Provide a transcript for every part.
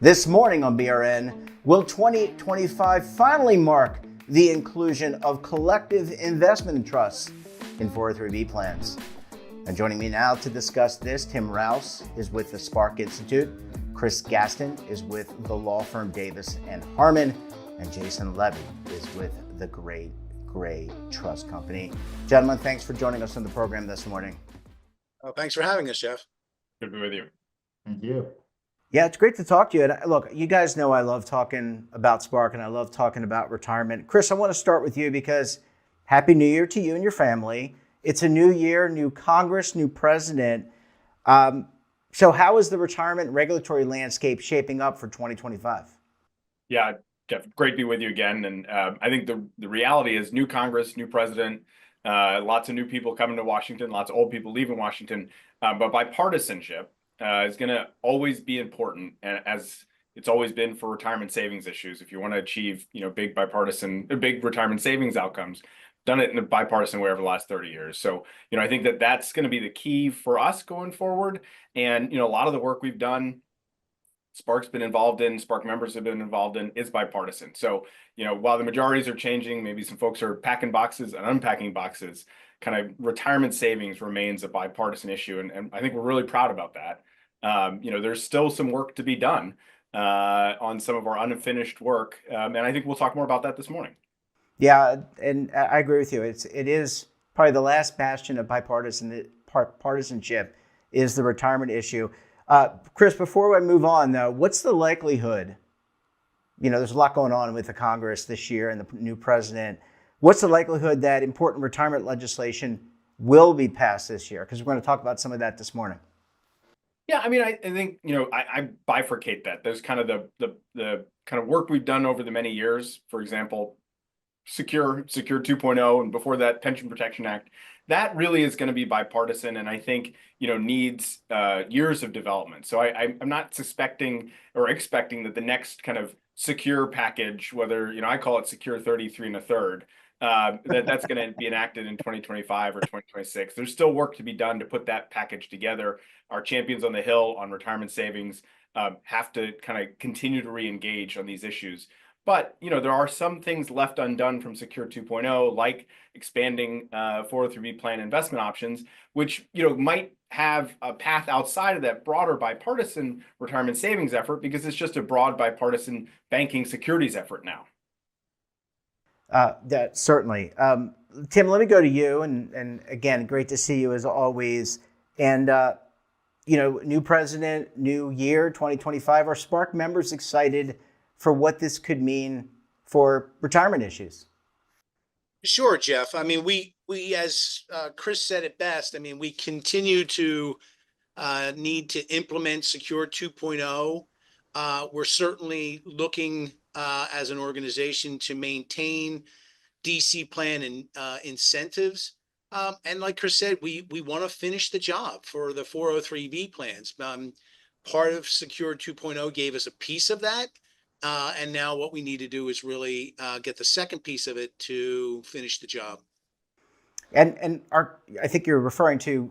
This morning on BRN, will 2025 finally mark the inclusion of collective investment trusts in 403B plans? And joining me now to discuss this, Tim Rouse is with the Spark Institute, Chris Gaston is with the law firm Davis and Harman, and Jason Levy is with the Great Gray Trust Company. Gentlemen, thanks for joining us on the program this morning. Oh, thanks for having us, Jeff. Good to be with you. Thank you. Yeah, it's great to talk to you. And look, you guys know I love talking about Spark and I love talking about retirement. Chris, I want to start with you because Happy New Year to you and your family. It's a new year, new Congress, new president. So how is the retirement regulatory landscape shaping up for 2025? Yeah, Jeff, great to be with you again. And I think the reality is new Congress, new president, lots of new people coming to Washington, lots of old people leaving Washington. But bipartisanship is going to always be important, as it's always been for retirement savings issues. If you want to achieve, big retirement savings outcomes, done it in a bipartisan way over the last 30 years. So, I think that's going to be the key for us going forward. And, a lot of the work we've done, Spark members have been involved in, is bipartisan. So, while the majorities are changing, maybe some folks are packing boxes and unpacking boxes, kind of retirement savings remains a bipartisan issue. And I think we're really proud about that. There's still some work to be done on some of our unfinished work. And I think we'll talk more about that this morning. Yeah, and I agree with you. It is probably the last bastion of partisanship is the retirement issue. Chris, before I move on, though, what's the likelihood? There's a lot going on with the Congress this year and the new president. What's the likelihood that important retirement legislation will be passed this year? Because we're going to talk about some of that this morning. Yeah, I mean, I think, I bifurcate that. There's kind of the kind of work we've done over the many years. For example, Secure 2.0, and before that, Pension Protection Act. That really is going to be bipartisan, and I think needs years of development. So I'm not suspecting or expecting that the next kind of secure package, whether I call it Secure 33 and a third, that's going to be enacted in 2025 or 2026. There's still work to be done to put that package together. Our champions on the Hill on retirement savings have to kind of continue to re-engage on these issues. But, there are some things left undone from Secure 2.0, like expanding 403B plan investment options, which, might have a path outside of that broader bipartisan retirement savings effort, because it's just a broad bipartisan banking securities effort now. That certainly. Tim, let me go to you. And again, great to see you as always. And, new president, new year, 2025. Are Spark members excited for what this could mean for retirement issues? Sure, Jeff. I mean, we as Chris said it best, I mean, we continue to need to implement Secure 2.0. We're certainly looking as an organization to maintain DC plan and incentives. And like Chris said, we want to finish the job for the 403B plans. Part of Secure 2.0 gave us a piece of that. And now what we need to do is really get the second piece of it to finish the job. And I think you're referring to,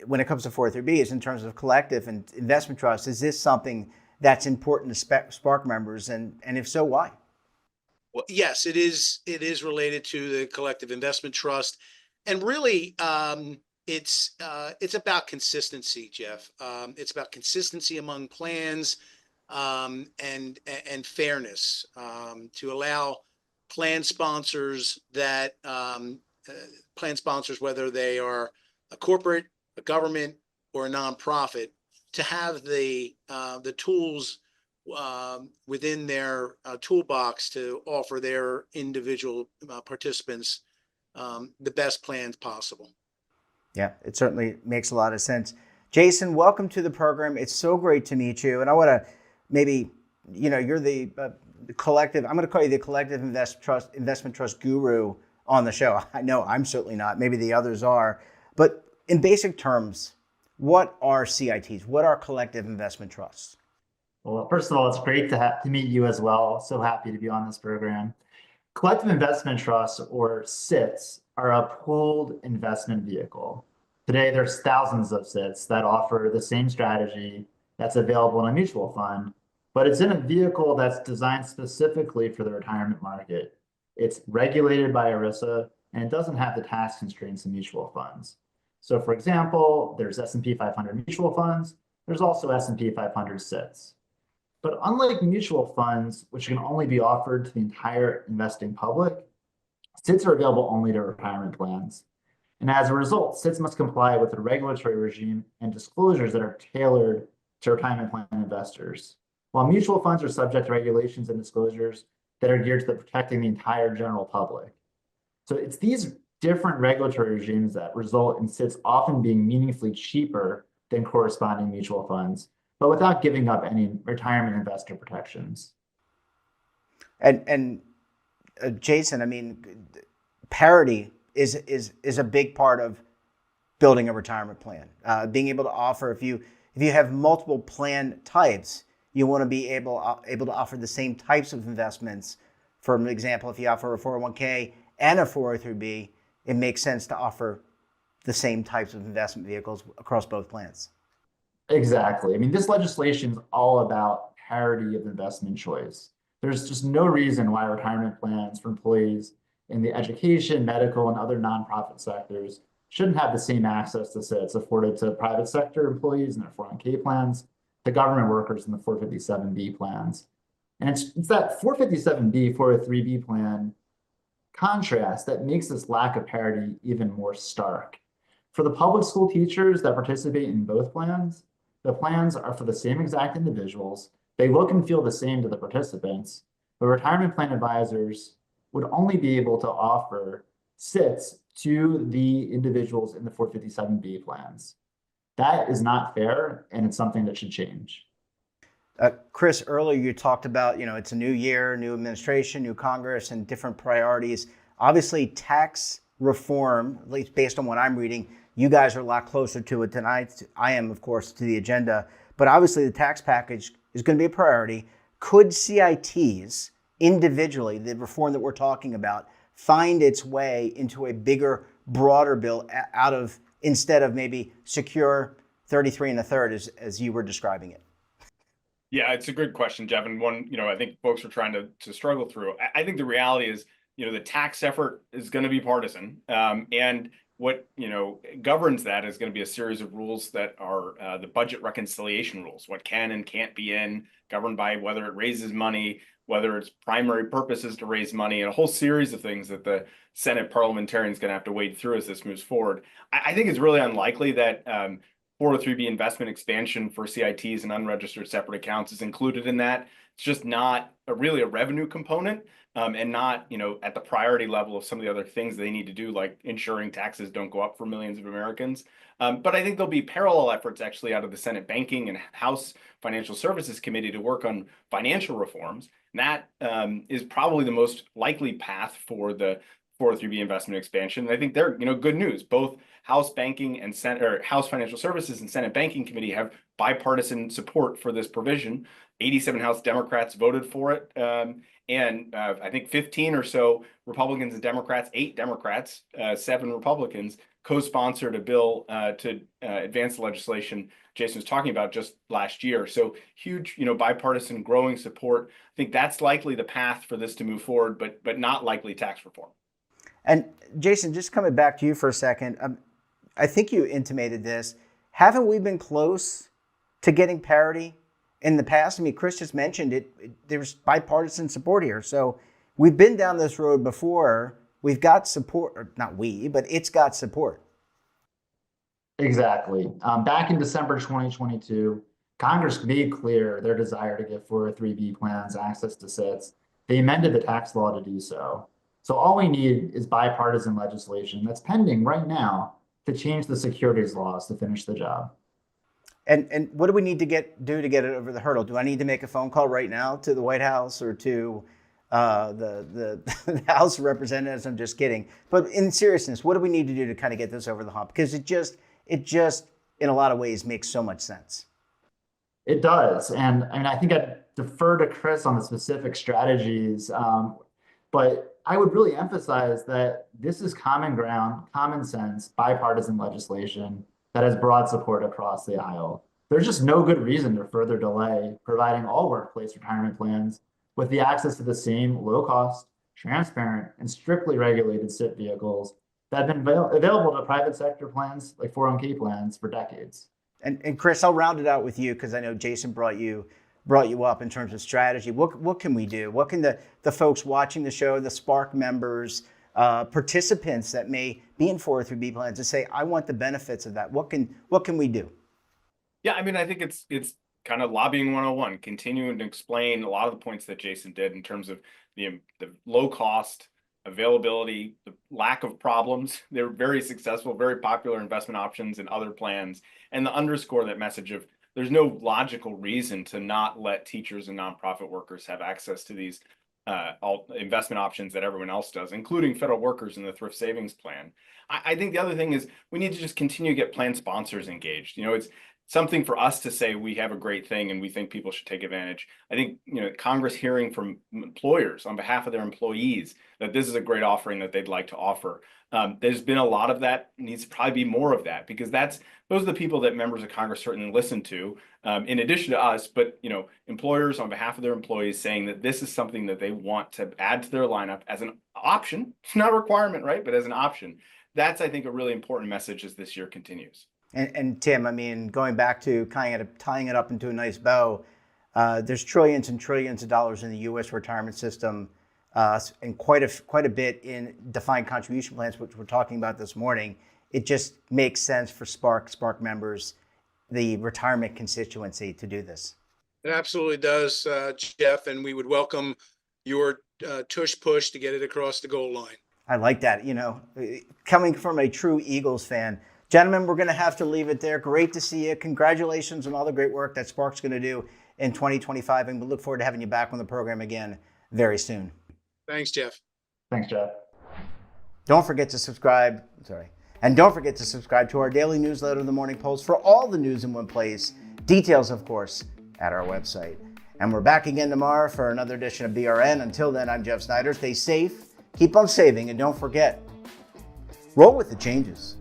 when it comes to 403B, is in terms of collective and investment trust. Is this something that's important to Spark members? And if so, why? Well, yes, it is. It is related to the collective investment trust. And really, it's about consistency, Jeff. It's about consistency among plans. And fairness to allow plan sponsors whether they are a corporate, a government, or a nonprofit, to have the tools within their toolbox to offer their individual participants the best plans possible. Yeah, it certainly makes a lot of sense. Jason, welcome to the program. It's so great to meet you. And I want to maybe, you're the collective, I'm going to call you the collective investment trust guru on the show. I know I'm certainly not. Maybe the others are. But in basic terms, what are CITs? What are collective investment trusts? Well, first of all, it's great to meet you as well. So happy to be on this program. Collective investment trusts, or SITs, are a pooled investment vehicle. Today, there's thousands of SITs that offer the same strategy that's available in a mutual fund, but it's in a vehicle that's designed specifically for the retirement market. It's regulated by ERISA, and it doesn't have the tax constraints of mutual funds. So for example, there's S&P 500 mutual funds. There's also S&P 500 SITs. But unlike mutual funds, which can only be offered to the entire investing public, SITs are available only to retirement plans. And as a result, SITs must comply with a regulatory regime and disclosures that are tailored to retirement plan investors. While mutual funds are subject to regulations and disclosures that are geared to protecting the entire general public. So it's these different regulatory regimes that result in SITs often being meaningfully cheaper than corresponding mutual funds, but without giving up any retirement investor protections. And Jason, I mean, parity is a big part of building a retirement plan. Being able to offer, if you have multiple plan types, you want to be able to offer the same types of investments. For an example, if you offer a 401k and a 403b, it makes sense to offer the same types of investment vehicles across both plans. Exactly. I mean, this legislation is all about parity of investment choice. There's just no reason why retirement plans for employees in the education, medical, and other nonprofit sectors shouldn't have the same access to SITs afforded to private sector employees in their 401k plans, to government workers in the 457B plans. And it's that 457B, 403B plan contrast that makes this lack of parity even more stark. For the public school teachers that participate in both plans, the plans are for the same exact individuals. They look and feel the same to the participants, but retirement plan advisors would only be able to offer SITs to the individuals in the 457B plans. That is not fair, and it's something that should change. Chris, earlier you talked about, it's a new year, new administration, new Congress, and different priorities. Obviously, tax reform, at least based on what I'm reading, you guys are a lot closer to it than I am, of course, to the agenda. But obviously, the tax package is going to be a priority. Could CITs individually, the reform that we're talking about, find its way into a bigger, broader bill instead of maybe secure 33 1/3 as you were describing it? Yeah, it's a good question, Jeff, and one, I think folks are trying to struggle through. I think the reality is, the tax effort is going to be partisan, and what governs that is going to be a series of rules that are the budget reconciliation rules, what can and can't be governed by whether it raises money, whether its primary purpose is to raise money, and a whole series of things that the Senate parliamentarians going to have to wade through as this moves forward. I think it's really unlikely that 403B investment expansion for CITs and unregistered separate accounts is included in that. It's just not really a revenue component, and not at the priority level of some of the other things they need to do, like ensuring taxes don't go up for millions of Americans. But I think there'll be parallel efforts actually out of the Senate Banking and House Financial Services Committee to work on financial reforms. And that is probably the most likely path for the 403B investment expansion. And I think they're good news. Both House Banking and House Financial Services and Senate Banking Committee have bipartisan support for this provision. 87 House Democrats voted for it, and I think 15 or so Republicans and Democrats, 8 Democrats, 7 Republicans co-sponsored a bill to advance the legislation Jason was talking about just last year. So huge, bipartisan growing support. I think that's likely the path for this to move forward, but not likely tax reform. And Jason, just coming back to you for a second, I think you intimated this. Haven't we been close to getting parity in the past? I mean, Chris just mentioned it. There's bipartisan support here. So we've been down this road before. We've got support, or not we, but it's got support. Exactly. Back in December 2022, Congress made clear their desire to give 403B plans access to SITs. They amended the tax law to do so. So all we need is bipartisan legislation that's pending right now to change the securities laws to finish the job. And what do we need to do to get it over the hurdle? Do I need to make a phone call right now to the White House or to the House of Representatives? I'm just kidding. But in seriousness, what do we need to do to kind of get this over the hump? Because it just in a lot of ways makes so much sense. It does. And I mean, I think I'd defer to Chris on the specific strategies. But I would really emphasize that this is common ground, common sense, bipartisan legislation that has broad support across the aisle. There's just no good reason to further delay providing all workplace retirement plans with the access to the same low-cost, transparent, and strictly regulated SIP vehicles that have been available to private sector plans like 401k plans for decades. And Chris, I'll round it out with you because I know Jason brought you up in terms of strategy. What can we do? What can the folks watching the show, the Spark members, participants that may be in 403B plans to say, I want the benefits of that. What can we do? Yeah, I mean, I think it's kind of lobbying 101, continuing to explain a lot of the points that Jason did in terms of the low cost, availability, the lack of problems. They're very successful, very popular investment options in other plans, and the underscore that message of there's no logical reason to not let teachers and nonprofit workers have access to these investment options that everyone else does, including federal workers in the thrift savings plan. I think the other thing is we need to just continue to get plan sponsors engaged. It's something for us to say we have a great thing and we think people should take advantage. I think Congress hearing from employers on behalf of their employees that this is a great offering that they'd like to offer. There's been a lot of that, needs to probably be more of that, because those are the people that members of Congress certainly listen to, in addition to us, but employers on behalf of their employees saying that this is something that they want to add to their lineup as an option. It's not a requirement, right? But as an option. That's, I think, a really important message as this year continues. And Tim, I mean, going back to tying it up into a nice bow, there's trillions and trillions of dollars in the U.S. retirement system, and quite a bit in defined contribution plans, which we're talking about this morning. It just makes sense for Spark members, the retirement constituency, to do this. It absolutely does, Jeff, and we would welcome your tush push to get it across the goal line. I like that. Coming from a true Eagles fan. Gentlemen, we're going to have to leave it there. Great to see you. Congratulations on all the great work that Spark's going to do in 2025, and we look forward to having you back on the program again very soon. Thanks, Jeff. Thanks, Jeff. Don't forget to subscribe. And don't forget to subscribe to our daily newsletter, The Morning Post, for all the news in one place. Details, of course, at our website. And we're back again tomorrow for another edition of BRN. Until then, I'm Jeff Snyder. Stay safe, keep on saving, and don't forget, roll with the changes.